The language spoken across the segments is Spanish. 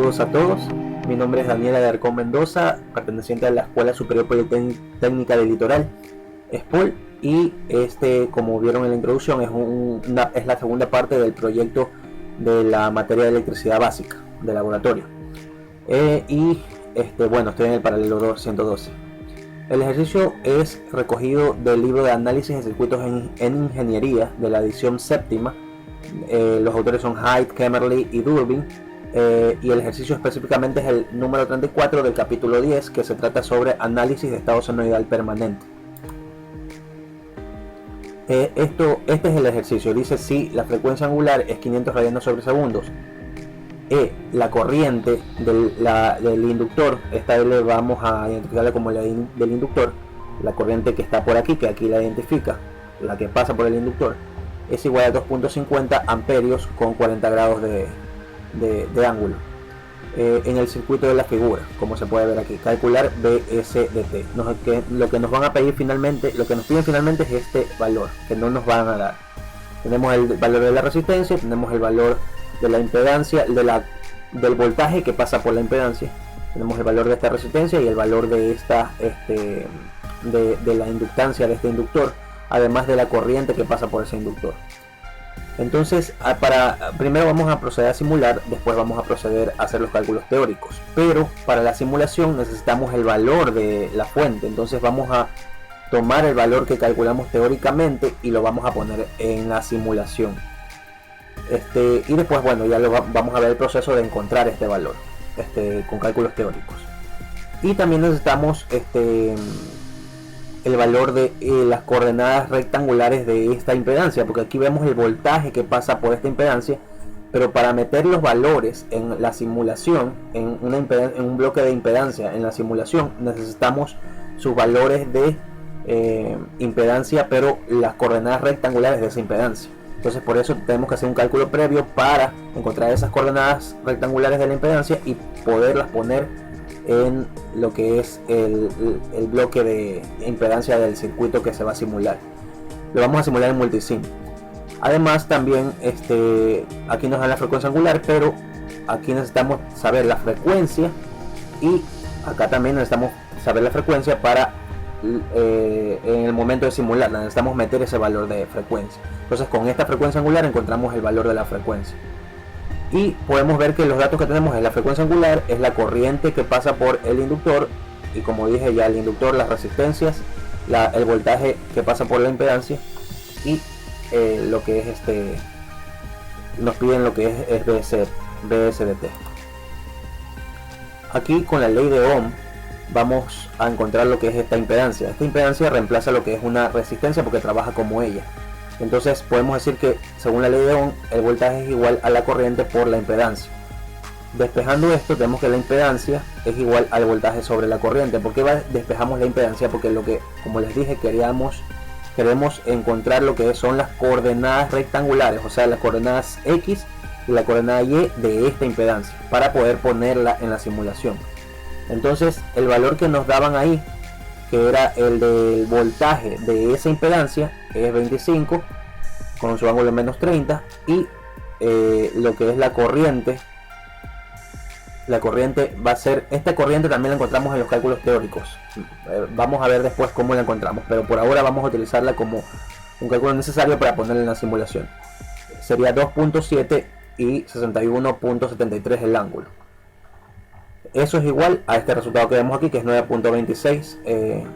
Saludos a todos, mi nombre es Daniel Alarcón Mendoza, perteneciente a la Escuela Superior Politécnica del Litoral, SPOL, y como vieron en la introducción, es la segunda parte del proyecto de la materia de electricidad básica de laboratorio. Bueno, estoy en el paralelo 212. El ejercicio es recogido del libro de análisis de circuitos en ingeniería de la edición séptima. Los autores son Hyde, Kemmerly y Durbin. Y el ejercicio específicamente es el número 34 del capítulo 10, que se trata sobre análisis de estado senoidal permanente. Este es el ejercicio. Dice: si la frecuencia angular es 500 radianes sobre segundos, la corriente del inductor, esta L vamos a identificarla como la del inductor, la corriente que está por aquí, que aquí la identifica, la que pasa por el inductor, es igual a 2.50 amperios con 40 grados de ángulo. En el circuito de la figura, como se puede ver aquí, calcular BSDT. Lo que nos van a pedir finalmente, lo que nos piden finalmente es este valor, que no nos van a dar. Tenemos el valor de la resistencia, tenemos el valor de la impedancia, del voltaje que pasa por la impedancia, tenemos el valor de esta resistencia y el valor de esta de la inductancia de este inductor, además de la corriente que pasa por ese inductor. Entonces, primero vamos a proceder a simular, después vamos a proceder a hacer los cálculos teóricos, pero para la simulación necesitamos el valor de la fuente. Entonces vamos a tomar el valor que calculamos teóricamente y lo vamos a poner en la simulación. Y después, bueno, ya vamos a ver el proceso de encontrar este valor con cálculos teóricos. Y también necesitamos el valor de las coordenadas rectangulares de esta impedancia, porque aquí vemos el voltaje que pasa por esta impedancia, pero para meter los valores en la simulación, en un bloque de impedancia en la simulación, necesitamos sus valores de impedancia, pero las coordenadas rectangulares de esa impedancia. Entonces por eso tenemos que hacer un cálculo previo para encontrar esas coordenadas rectangulares de la impedancia y poderlas poner en lo que es el bloque de impedancia del circuito que se va a simular. Lo vamos a simular en multisim. Además también aquí nos dan la frecuencia angular, pero aquí necesitamos saber la frecuencia, y acá también necesitamos saber la frecuencia para en el momento de simularla. Necesitamos meter ese valor de frecuencia. Entonces con esta frecuencia angular encontramos el valor de la frecuencia. Y podemos ver que los datos que tenemos es la frecuencia angular, es la corriente que pasa por el inductor, y como dije ya, el inductor, las resistencias, el voltaje que pasa por la impedancia, y lo que es nos piden lo que es BSDT. Aquí con la ley de Ohm vamos a encontrar lo que es esta impedancia. Esta impedancia reemplaza lo que es una resistencia porque trabaja como ella. Entonces podemos decir que según la ley de Ohm el voltaje es igual a la corriente por la impedancia. Despejando esto, tenemos que la impedancia es igual al voltaje sobre la corriente. ¿Por qué despejamos la impedancia? Porque como les dije, queremos encontrar lo que son las coordenadas rectangulares, o sea, las coordenadas X y la coordenada Y de esta impedancia, para poder ponerla en la simulación. Entonces el valor que nos daban ahí, que era el del voltaje de esa impedancia, es 25 con su ángulo menos 30, y lo que es la corriente va a ser, esta corriente también la encontramos en los cálculos teóricos. Vamos a ver después cómo la encontramos, pero por ahora vamos a utilizarla como un cálculo necesario para ponerla en la simulación. Sería 2.7 y 61.73 el ángulo. Eso es igual a este resultado que vemos aquí, que es 9.26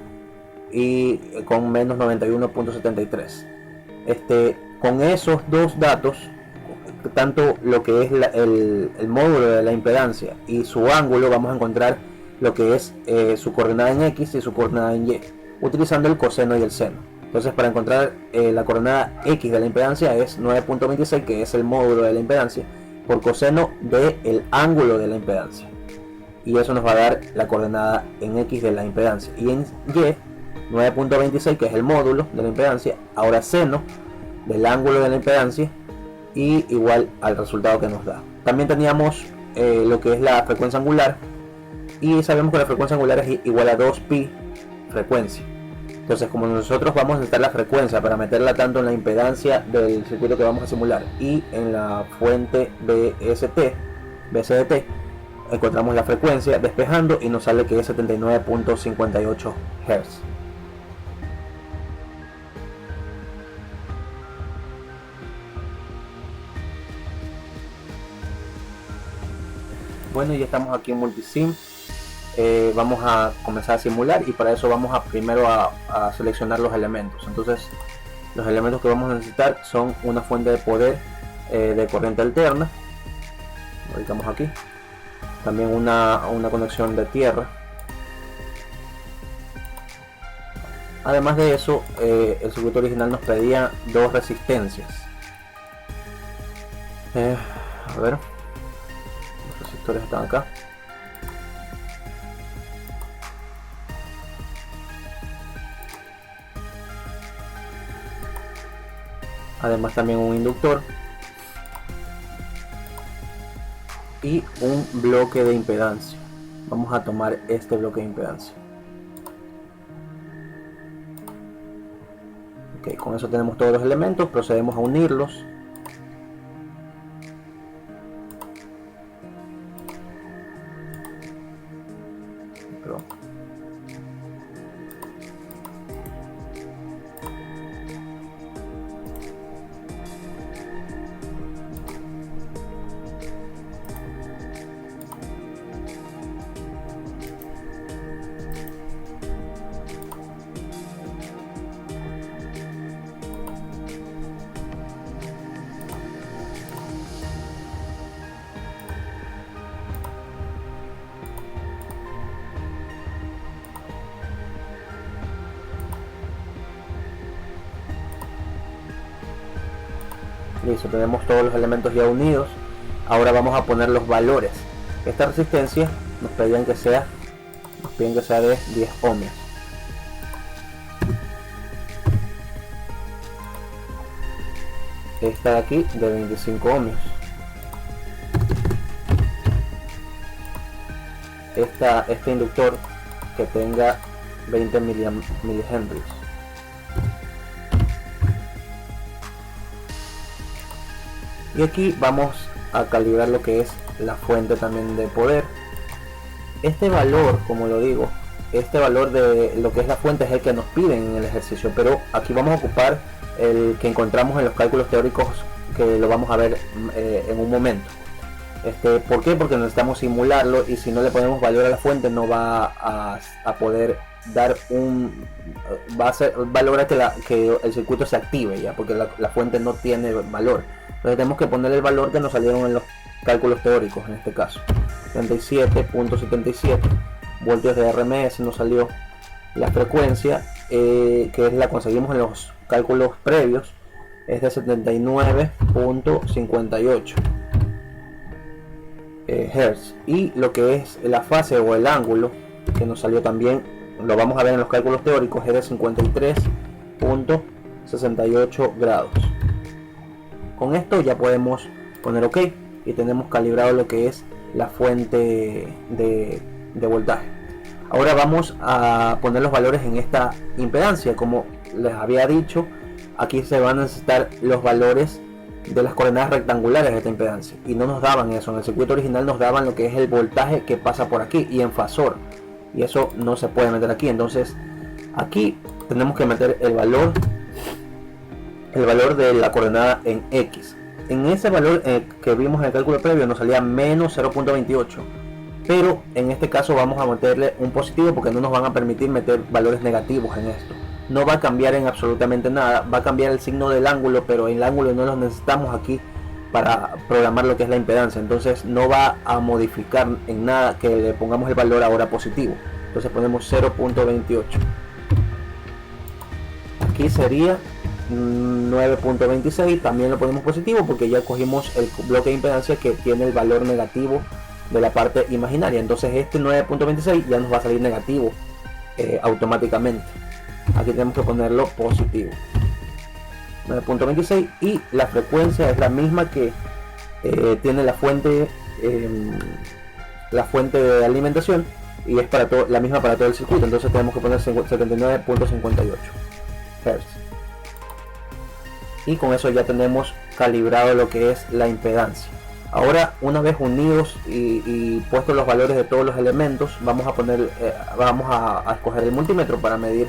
y con menos 91.73. Con esos dos datos, tanto lo que es el módulo de la impedancia y su ángulo, vamos a encontrar lo que es su coordenada en X y su coordenada en Y, utilizando el coseno y el seno. Entonces, para encontrar la coordenada X de la impedancia es 9.26, que es el módulo de la impedancia, por coseno del ángulo de la impedancia, y eso nos va a dar la coordenada en X de la impedancia, y en Y 9.26, que es el módulo de la impedancia, ahora seno del ángulo de la impedancia, y igual al resultado que nos da. También teníamos lo que es la frecuencia angular, y sabemos que la frecuencia angular es igual a 2pi frecuencia. Entonces, como nosotros vamos a necesitar la frecuencia para meterla tanto en la impedancia del circuito que vamos a simular y en la fuente BSDT, encontramos la frecuencia despejando y nos sale que es 79.58 Hz. Bueno, ya estamos aquí en Multisim. Vamos a comenzar a simular y para eso vamos a primero a seleccionar los elementos. Entonces los elementos que vamos a necesitar son una fuente de poder de corriente alterna, lo ubicamos aquí, también una conexión de tierra. Además de eso, el circuito original nos pedía dos resistencias. A ver, los resistores están acá. Además también un inductor y un bloque de impedancia. Vamos a tomar este bloque de impedancia. Ok, con eso tenemos todos los elementos, procedemos a unirlos. Listo, tenemos todos los elementos ya unidos. Ahora vamos a poner los valores. Esta resistencia nos piden que sea de 10 ohmios. Esta de aquí de 25 ohmios. Este inductor que tenga 20 milihenries. Y aquí vamos a calibrar lo que es la fuente también de poder. Este valor, como lo digo, este valor de lo que es la fuente es el que nos piden en el ejercicio, pero aquí vamos a ocupar el que encontramos en los cálculos teóricos, que lo vamos a ver en un momento. ¿Por qué? Porque necesitamos simularlo y si no le ponemos valor a la fuente no va a poder dar va a lograr que el circuito se active ya, porque la fuente no tiene valor. Entonces tenemos que poner el valor que nos salieron en los cálculos teóricos, en este caso 37.77 voltios de RMS nos salió. La frecuencia que la conseguimos en los cálculos previos es de 79.58 Hz, y lo que es la fase o el ángulo que nos salió también, lo vamos a ver en los cálculos teóricos, es de 53.68 grados. Con esto ya podemos poner OK y tenemos calibrado lo que es la fuente de voltaje. Ahora vamos a poner los valores en esta impedancia. Como les había dicho, aquí se van a necesitar los valores de las coordenadas rectangulares de esta impedancia, y no nos daban eso. En el circuito original nos daban lo que es el voltaje que pasa por aquí y en fasor, y eso no se puede meter aquí. Entonces aquí tenemos que meter el valor de la coordenada en X. En ese valor que vimos en el cálculo previo nos salía menos 0.28, pero en este caso vamos a meterle un positivo porque no nos van a permitir meter valores negativos en esto. No va a cambiar en absolutamente nada, va a cambiar el signo del ángulo, pero el ángulo no lo necesitamos aquí para programar lo que es la impedancia. Entonces no va a modificar en nada que le pongamos el valor ahora positivo. Entonces ponemos 0.28. Aquí sería 9.26, también lo ponemos positivo porque ya cogimos el bloque de impedancia que tiene el valor negativo de la parte imaginaria. Entonces este 9.26 ya nos va a salir negativo automáticamente. Aquí tenemos que ponerlo positivo, 9.26, y la frecuencia es la misma que tiene la fuente de alimentación, y es para la misma para todo el circuito. Entonces tenemos que poner 79.58 Hz. Y con eso ya tenemos calibrado lo que es la impedancia. Ahora, una vez unidos y puestos los valores de todos los elementos, vamos a escoger el multímetro para medir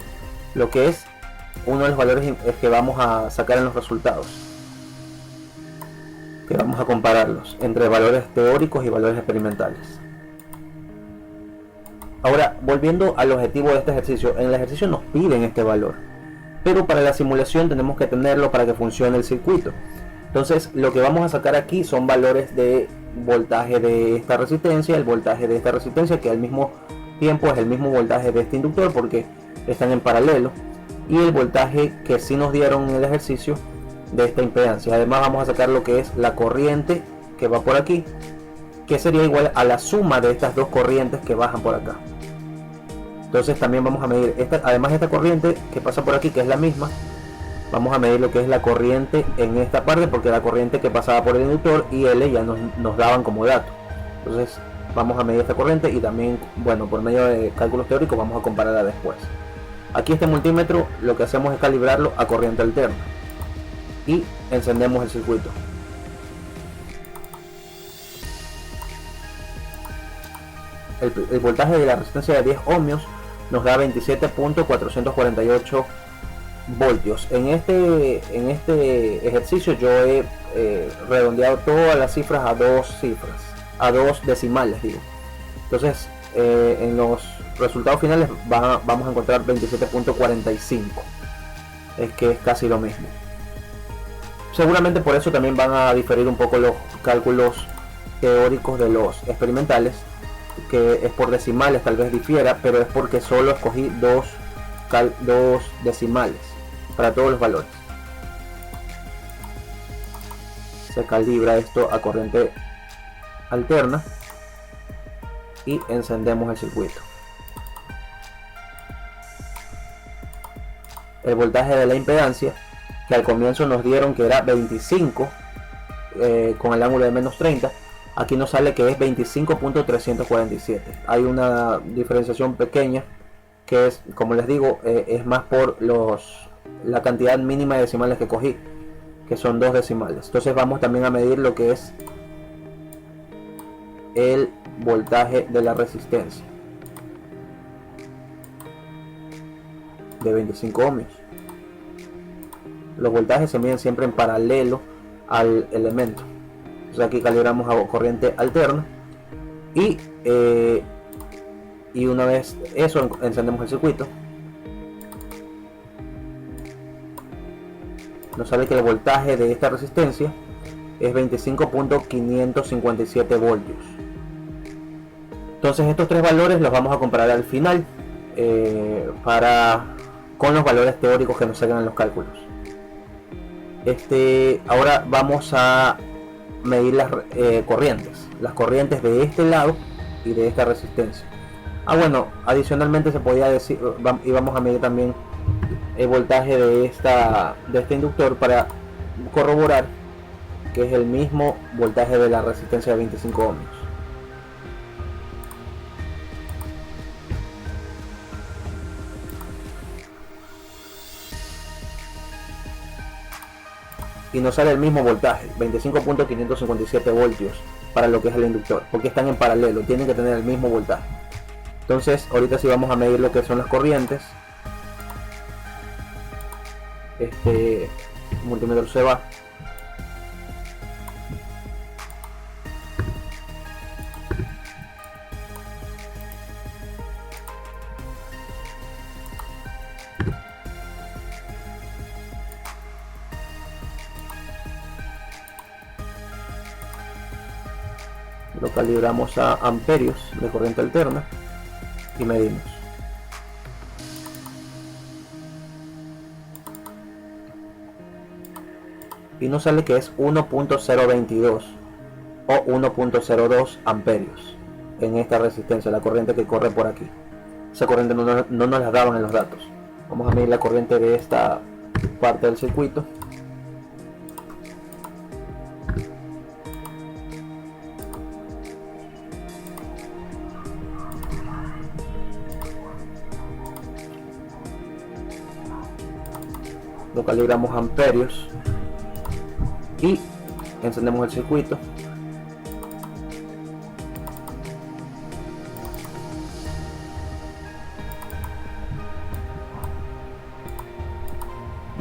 lo que es uno de los valores que vamos a sacar en los resultados, que vamos a compararlos entre valores teóricos y valores experimentales. Ahora, volviendo al objetivo de este ejercicio, en el ejercicio nos piden este valor, pero para la simulación tenemos que tenerlo para que funcione el circuito. Entonces, lo que vamos a sacar aquí son valores de voltaje de esta resistencia, el voltaje de esta resistencia, que al mismo tiempo es el mismo voltaje de este inductor porque están en paralelo, y el voltaje que sí nos dieron en el ejercicio de esta impedancia. Además, vamos a sacar lo que es la corriente que va por aquí, que sería igual a la suma de estas dos corrientes que bajan por acá. Entonces también vamos a medir además de esta corriente que pasa por aquí, que es la misma, vamos a medir lo que es la corriente en esta parte, porque la corriente que pasaba por el inductor y L ya nos daban como dato. Entonces vamos a medir esta corriente y también, bueno, por medio de cálculos teóricos vamos a compararla después. Aquí este multímetro lo que hacemos es calibrarlo a corriente alterna y encendemos el circuito. El voltaje de la resistencia de 10 ohmios nos da 27.448 voltios. En este ejercicio yo he redondeado todas las cifras a dos decimales, digo. Entonces en los resultados finales vamos a encontrar 27.45, es que es casi lo mismo. Seguramente por eso también van a diferir un poco los cálculos teóricos de los experimentales, que es por decimales, tal vez difiera, pero es porque solo escogí dos decimales para todos los valores. Se calibra esto a corriente alterna y encendemos el circuito. El voltaje de la impedancia, que al comienzo nos dieron que era 25 con el ángulo de menos 30, aquí nos sale que es 25.347. Hay una diferenciación pequeña que es, como les digo, es más por la cantidad mínima de decimales que cogí, que son 2 decimales. Entonces vamos también a medir lo que es el voltaje de la resistencia de 25 ohmios. Los voltajes se miden siempre en paralelo al elemento. Entonces aquí calibramos a corriente alterna y una vez eso encendemos el circuito. Nos sale que el voltaje de esta resistencia es 25.557 voltios. Entonces estos tres valores los vamos a comparar al final con los valores teóricos que nos sacan en los cálculos. Ahora vamos a medir las corrientes de este lado y de esta resistencia. Bueno, adicionalmente se podía decir, y vamos a medir también el voltaje de este inductor para corroborar que es el mismo voltaje de la resistencia de 25 ohmios. Y nos sale el mismo voltaje, 25.557 voltios para lo que es el inductor, porque están en paralelo, tienen que tener el mismo voltaje. Entonces ahorita sí vamos a medir lo que son las corrientes. Este multímetro se va. Lo calibramos a amperios de corriente alterna y medimos. Y nos sale que es 1.022 o 1.02 amperios en esta resistencia, la corriente que corre por aquí. Esa corriente no nos la daban en los datos. Vamos a medir la corriente de esta parte del circuito. Lo calibramos a amperios y encendemos el circuito.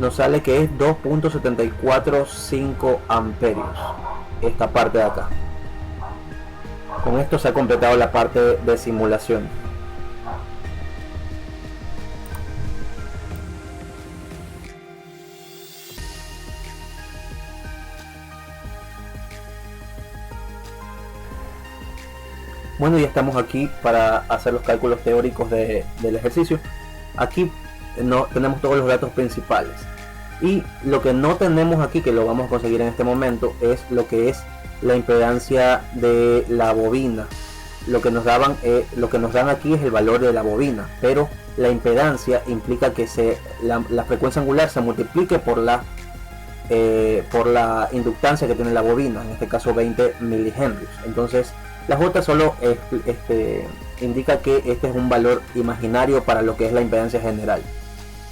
nos sale que es 2.745 amperios, esta parte de acá. Con esto se ha completado la parte de simulación. Bueno, ya estamos aquí para hacer los cálculos teóricos del ejercicio. Aquí no tenemos todos los datos principales, y lo que no tenemos aquí, que lo vamos a conseguir en este momento, es lo que es la impedancia de la bobina. Lo que nos dan aquí es el valor de la bobina, pero la impedancia implica que la frecuencia angular se multiplique por la inductancia que tiene la bobina, en este caso 20 milihenrios. Entonces la J solo indica que este es un valor imaginario para lo que es la impedancia general.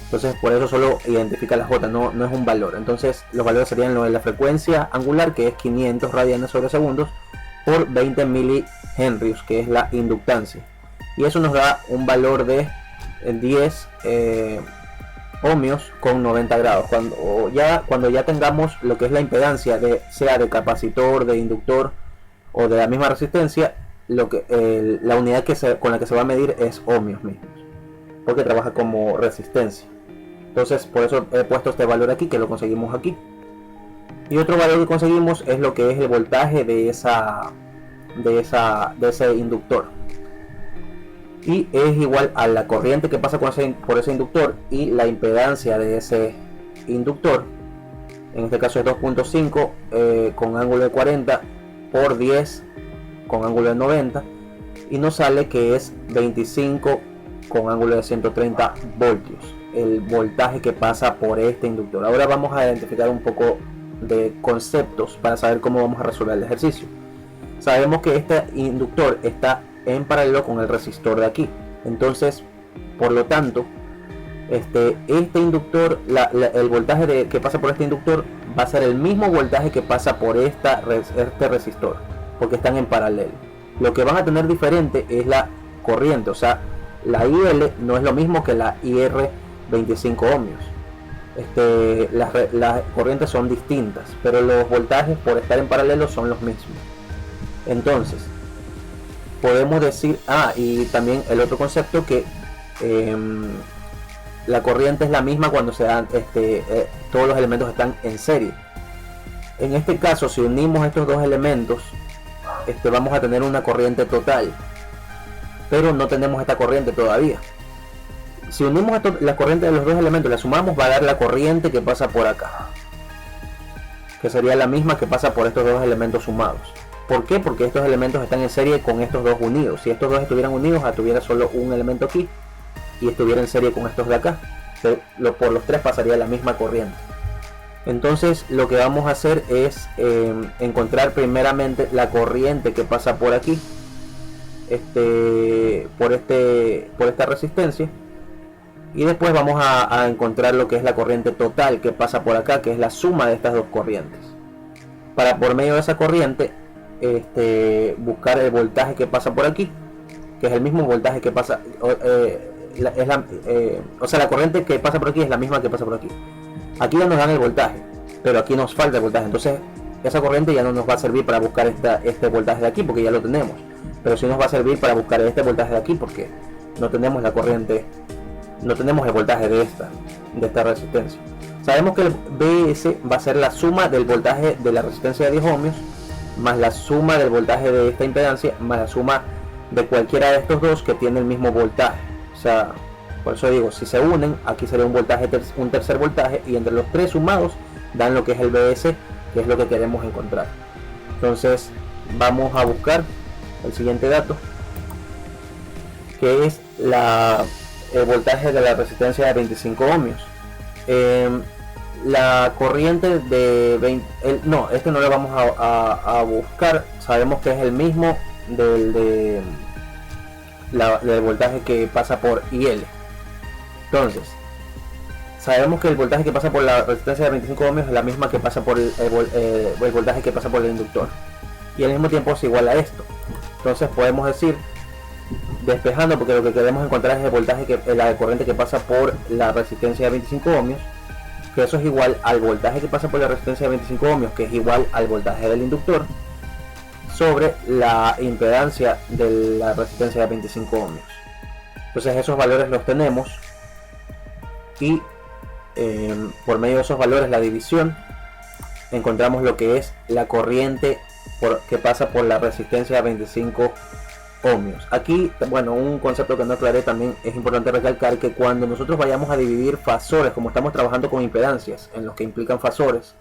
Entonces por eso solo identifica la J, no es un valor. Entonces los valores serían lo de la frecuencia angular, que es 500 radianes sobre segundos, por 20 milihenrios, que es la inductancia. Y eso nos da un valor de 10 ohmios con 90 grados. Cuando ya tengamos lo que es la impedancia, sea de capacitor, de inductor o de la misma resistencia, la unidad con la que se va a medir es ohmios mismos, porque trabaja como resistencia. Entonces por eso he puesto este valor aquí, que lo conseguimos aquí. Y otro valor que conseguimos es lo que es el voltaje de ese inductor, y es igual a la corriente que pasa por ese inductor y la impedancia de ese inductor. En este caso es 2.5 con ángulo de 40 por 10 con ángulo de 90, y nos sale que es 25 con ángulo de 130 voltios el voltaje que pasa por este inductor. Ahora vamos a identificar un poco de conceptos para saber cómo vamos a resolver el ejercicio. Sabemos que este inductor está en paralelo con el resistor de aquí, entonces por lo tanto este inductor, el voltaje que pasa por este inductor va a ser el mismo voltaje que pasa por este resistor, porque están en paralelo. Lo que van a tener diferente es la corriente, o sea, la IL no es lo mismo que la IR 25 ohmios. Las corrientes son distintas, pero los voltajes, por estar en paralelo, son los mismos. Entonces podemos decir, y también el otro concepto, que la corriente es la misma cuando todos los elementos están en serie. En este caso, si unimos estos dos elementos, vamos a tener una corriente total, pero no tenemos esta corriente todavía. Si unimos la corriente de los dos elementos, la sumamos, va a dar la corriente que pasa por acá, que sería la misma que pasa por estos dos elementos sumados. ¿Por qué? Porque estos elementos están en serie con estos dos unidos. Si estos dos estuvieran unidos, tuviera solo un elemento aquí y estuviera en serie con estos de acá, por los tres pasaría la misma corriente. Entonces lo que vamos a hacer es encontrar primeramente la corriente que pasa por aquí, por esta resistencia, y después vamos a encontrar lo que es la corriente total que pasa por acá, que es la suma de estas dos corrientes, para por medio de esa corriente buscar el voltaje que pasa por aquí, que es el mismo voltaje que pasa, o sea, la corriente que pasa por aquí es la misma que pasa por aquí. Aquí ya nos dan el voltaje, pero aquí nos falta el voltaje, entonces esa corriente ya no nos va a servir para buscar este voltaje de aquí, porque ya lo tenemos, pero sí nos va a servir para buscar este voltaje de aquí, porque no tenemos la corriente, no tenemos el voltaje de esta resistencia. Sabemos que el BS va a ser la suma del voltaje de la resistencia de 10 ohmios más la suma del voltaje de esta impedancia más la suma de cualquiera de estos dos que tiene el mismo voltaje. O sea, por eso digo, si se unen, aquí sería un tercer voltaje, y entre los tres sumados dan lo que es el BS, que es lo que queremos encontrar. Entonces vamos a buscar el siguiente dato, que es el voltaje de la resistencia de 25 ohmios. La corriente de 20, no lo vamos a buscar. Sabemos que es el mismo del voltaje que pasa por IL. Entonces sabemos que el voltaje que pasa por la resistencia de 25 ohmios es la misma que pasa por el voltaje que pasa por el inductor, y al mismo tiempo es igual a esto. Entonces podemos decir, despejando, porque lo que queremos encontrar es el voltaje la corriente que pasa por la resistencia de 25 ohmios, que eso es igual al voltaje que pasa por la resistencia de 25 ohmios, que es igual al voltaje del inductor, sobre la impedancia de la resistencia de 25 ohmios. Entonces esos valores los tenemos y por medio de esos valores, la división, encontramos lo que es la corriente que pasa por la resistencia de 25 ohmios. Aquí, bueno, un concepto que no aclaré, también es importante recalcar que cuando nosotros vayamos a dividir fasores, como estamos trabajando con impedancias en los que implican fasores,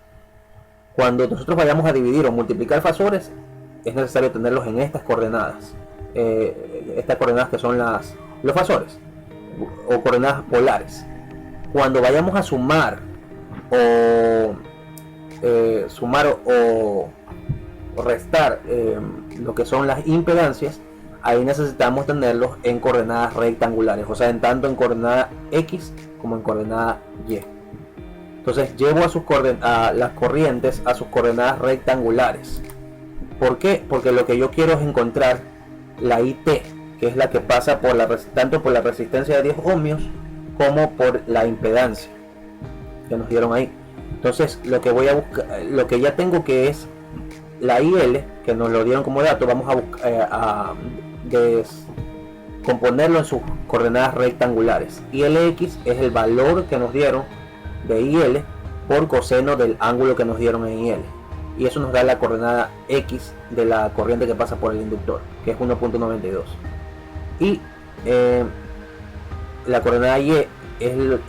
cuando nosotros vayamos a dividir o multiplicar fasores, es necesario tenerlos en estas coordenadas, que son los fasores o coordenadas polares. Cuando vayamos a sumar o restar lo que son las impedancias, ahí necesitamos tenerlos en coordenadas rectangulares, o sea, tanto en coordenada X como en coordenada Y. Entonces llevo a las corrientes a sus coordenadas rectangulares. ¿Por qué? Porque lo que yo quiero es encontrar la IT, que es la que pasa tanto por la resistencia de 10 ohmios como por la impedancia que nos dieron ahí. Entonces lo que voy a buscar, lo que ya tengo, que es la IL, que nos lo dieron como dato, vamos a componerlo en sus coordenadas rectangulares. ILX es el valor que nos dieron de IL por coseno del ángulo que nos dieron en IL, y eso nos da la coordenada X de la corriente que pasa por el inductor, que es 1.92, y la coordenada Y es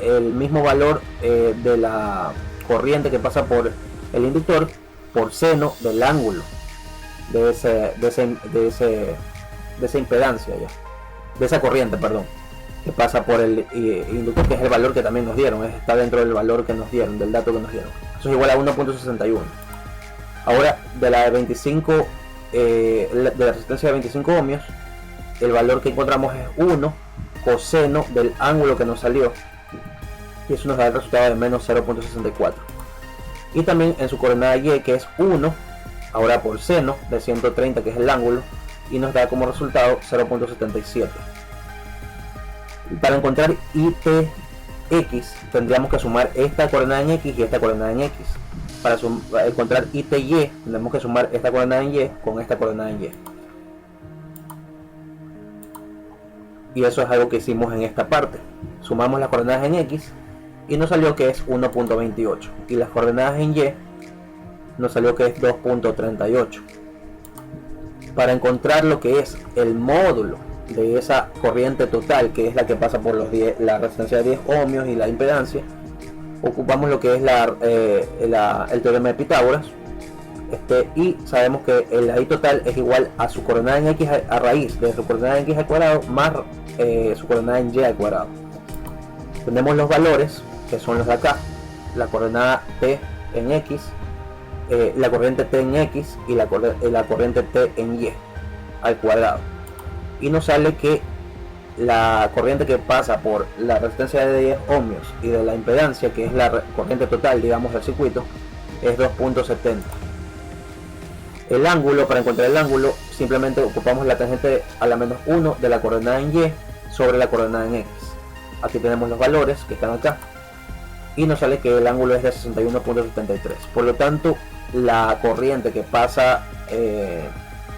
el mismo valor de la corriente que pasa por el inductor por seno del ángulo de esa impedancia, de esa corriente, perdón, que pasa por el inductor, que es el valor que también nos dieron, está dentro del valor que nos dieron, del dato que nos dieron. Eso es igual a 1.61. Ahora, de la de 25, de la resistencia de 25 ohmios, el valor que encontramos es 1 coseno del ángulo que nos salió, y eso nos da el resultado de menos 0.64. Y también en su coordenada Y, que es 1 ahora por seno de 130, que es el ángulo, y nos da como resultado 0.77. Para encontrar ITX tendríamos que sumar esta coordenada en X y esta coordenada en X. Para encontrar ITY tenemos que sumar esta coordenada en Y con esta coordenada en Y. Y eso es algo que hicimos en esta parte. Sumamos las coordenadas en X y nos salió que es 1.28, y las coordenadas en Y nos salió que es 2.38. Para encontrar lo que es el módulo de esa corriente total, que es la que pasa por la resistencia de 10 ohmios y la impedancia, ocupamos lo que es el teorema de Pitágoras, y sabemos que la I total es igual a su coordenada en X a raíz de su coordenada en X al cuadrado más su coordenada en Y al cuadrado. Tenemos los valores, que son los de acá, la coordenada T en X, la corriente T en X y la corriente T en Y al cuadrado, y nos sale que la corriente que pasa por la resistencia de 10 ohmios y de la impedancia, que es la corriente total, digamos, del circuito, es 2.70. El ángulo, para encontrar el ángulo, simplemente ocupamos la tangente a la menos 1 de la coordenada en Y sobre la coordenada en X. Aquí tenemos los valores que están acá, y nos sale que el ángulo es de 61.73. Por lo tanto, la corriente que pasa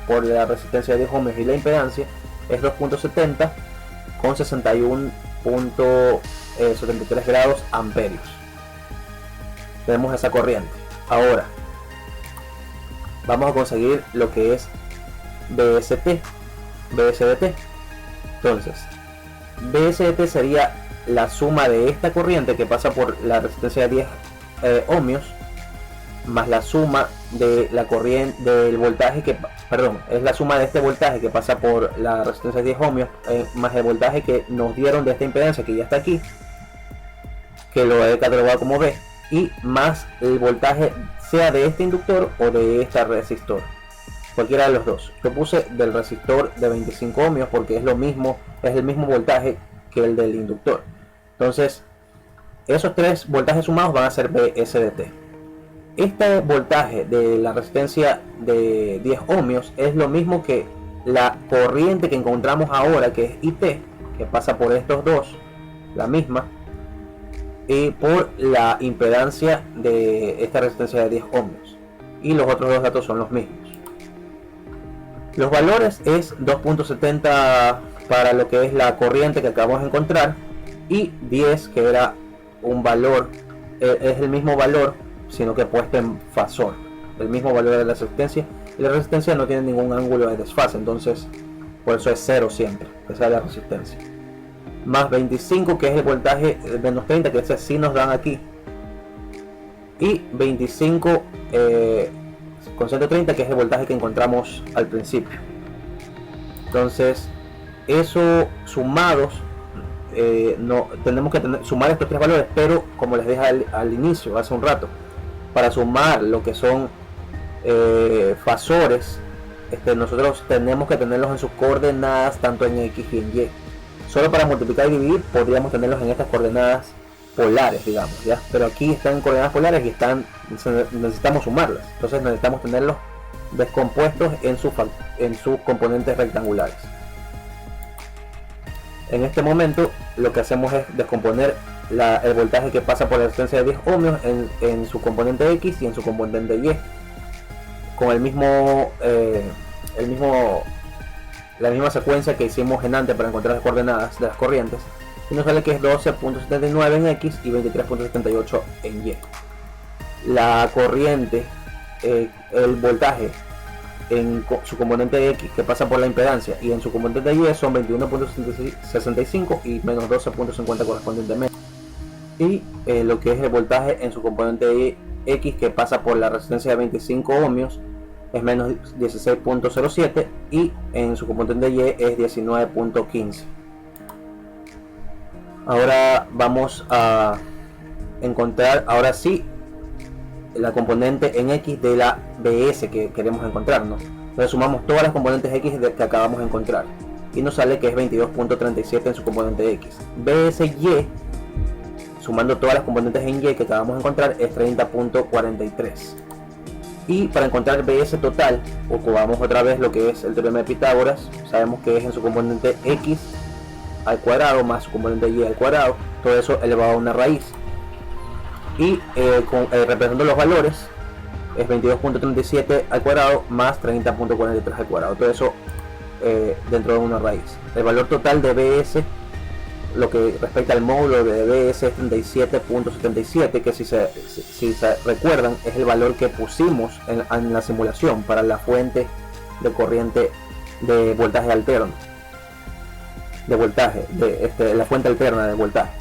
por la resistencia de 10 ohmios y la impedancia es 2.70 con 61.73 grados amperios. Tenemos esa corriente. Ahora vamos a conseguir lo que es BSDT. Entonces, BSDT sería la suma de esta corriente que pasa por la resistencia de 10 ohmios más la suma de la corriente del voltaje es la suma de este voltaje que pasa por la resistencia de 10 ohmios más el voltaje que nos dieron de esta impedancia, que ya está aquí, que lo he catalogado como B, y más el voltaje sea de este inductor o de este resistor, cualquiera de los dos. Yo puse del resistor de 25 ohmios porque es el mismo voltaje que el del inductor. Entonces esos tres voltajes sumados van a ser BSDT. Este voltaje de la resistencia de 10 ohmios es lo mismo que la corriente que encontramos ahora, que es IT, que pasa por estos dos, la misma, por la impedancia de esta resistencia de 10 ohmios, y los otros dos datos son los mismos. Los valores es 2.70 para lo que es la corriente que acabamos de encontrar, y 10 que era un valor, es el mismo valor sino que puesto en fasor, el mismo valor de la resistencia, y la resistencia no tiene ningún ángulo de desfase, entonces por eso es 0 siempre, esa es la resistencia. Más 25 que es el voltaje, menos 30 que ese sí nos dan aquí, y 25 con 130 que es el voltaje que encontramos al principio. Entonces eso sumados, no tenemos que sumar estos tres valores, pero como les dije al inicio, hace un rato, para sumar lo que son fasores, nosotros tenemos que tenerlos en sus coordenadas tanto en X y en Y. Solo para multiplicar y dividir podríamos tenerlos en estas coordenadas polares, digamos, ¿ya? Pero aquí están en coordenadas polares y necesitamos sumarlas, entonces necesitamos tenerlos descompuestos en sus componentes rectangulares. En este momento lo que hacemos es descomponer el voltaje que pasa por la resistencia de 10 ohmios en su componente X y en su componente Y, con la misma secuencia que hicimos en antes para encontrar las coordenadas de las corrientes, y nos sale que es 12.79 en X y 23.78 en Y. La corriente, el voltaje en su componente X que pasa por la impedancia y en su componente Y son 21.65 y menos 12.50 correspondientemente, y lo que es el voltaje en su componente X que pasa por la resistencia de 25 ohmios es menos 16.07 y en su componente Y es 19.15. Ahora vamos a encontrar, ahora sí, la componente en X de la BS que queremos encontrar, ¿no? Entonces sumamos todas las componentes X que acabamos de encontrar y nos sale que es 22.37 en su componente X. BSY, sumando todas las componentes en Y que acabamos de encontrar, es 30.43. Y para encontrar BS total, ocupamos otra vez lo que es el teorema de Pitágoras. Sabemos que es en su componente X al cuadrado más su componente Y al cuadrado, todo eso elevado a una raíz. Y representando los valores, es 22.37 al cuadrado más 30.43 al cuadrado, todo eso dentro de una raíz. El valor total de BS, lo que respecta al módulo de BS, es 37.77, que si se recuerdan es el valor que pusimos en la simulación para la fuente de corriente de voltaje alterno, la fuente alterna de voltaje.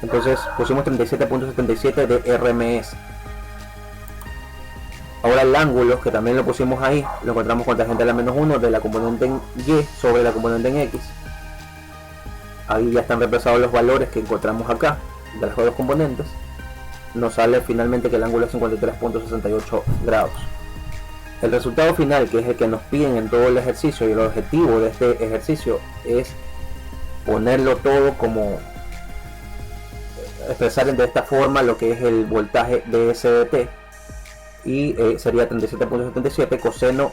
Entonces pusimos 37.77 de RMS. Ahora el ángulo, que también lo pusimos ahí, lo encontramos con tangente a la menos 1 de la componente en Y sobre la componente en X. Ahí ya están reemplazados los valores que encontramos acá de las dos componentes. Nos sale finalmente que el ángulo es 53.68 grados. El resultado final, que es el que nos piden en todo el ejercicio, y el objetivo de este ejercicio es ponerlo todo como expresar de esta forma lo que es el voltaje de SDT, y sería 37.77 coseno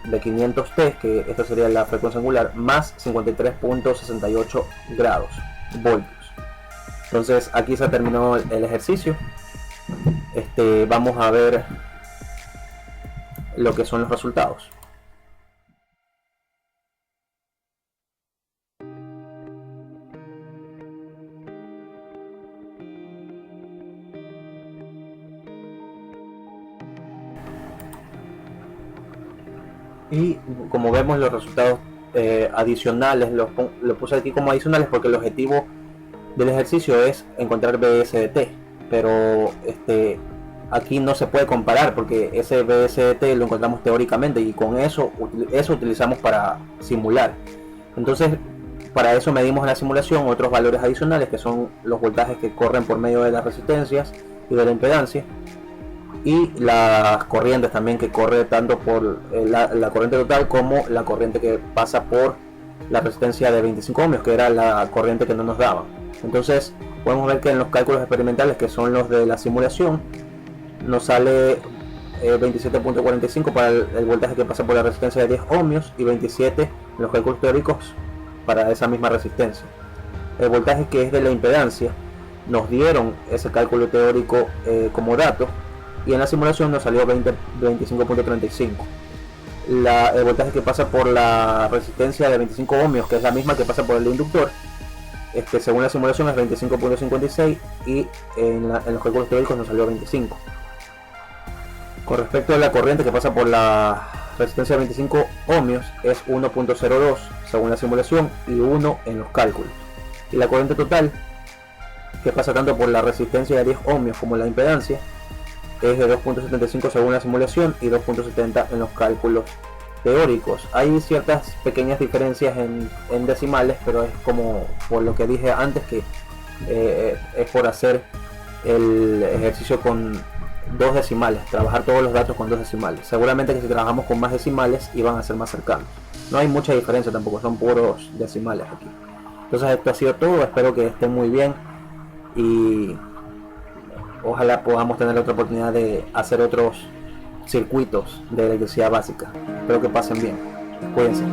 de 500t, que esta sería la frecuencia angular, más 53.68 grados voltios. Entonces aquí se terminó el ejercicio. Vamos a ver lo que son los resultados. Y como vemos, los resultados adicionales los puse aquí como adicionales porque el objetivo del ejercicio es encontrar BSDT, pero aquí no se puede comparar porque ese BSDT lo encontramos teóricamente y con eso utilizamos para simular. Entonces para eso medimos en la simulación otros valores adicionales, que son los voltajes que corren por medio de las resistencias y de la impedancia, y las corrientes también, que corre tanto por la corriente total como la corriente que pasa por la resistencia de 25 ohmios, que era la corriente que no nos daban. Entonces podemos ver que en los cálculos experimentales, que son los de la simulación, nos sale 27.45 para el voltaje que pasa por la resistencia de 10 ohmios y 27 en los cálculos teóricos para esa misma resistencia. El voltaje que es de la impedancia nos dieron ese cálculo teórico como dato, y en la simulación nos salió 25.35. El voltaje que pasa por la resistencia de 25 ohmios, que es la misma que pasa por el inductor, según la simulación es 25.56, y en los cálculos teóricos nos salió 25. Con respecto a la corriente que pasa por la resistencia de 25 ohmios, es 1.02 según la simulación y 1 en los cálculos. Y la corriente total que pasa tanto por la resistencia de 10 ohmios como la impedancia es de 2.75 según la simulación y 2.70 en los cálculos teóricos. Hay ciertas pequeñas diferencias en decimales, pero es como por lo que dije antes, que es por hacer el ejercicio con 2 decimales, trabajar todos los datos con 2 decimales. Seguramente que si trabajamos con más decimales iban a ser más cercanos. No hay mucha diferencia tampoco, son puros decimales aquí. Entonces esto ha sido todo, espero que estén muy bien y ojalá podamos tener otra oportunidad de hacer otros circuitos de electricidad básica. Espero que pasen bien, cuídense.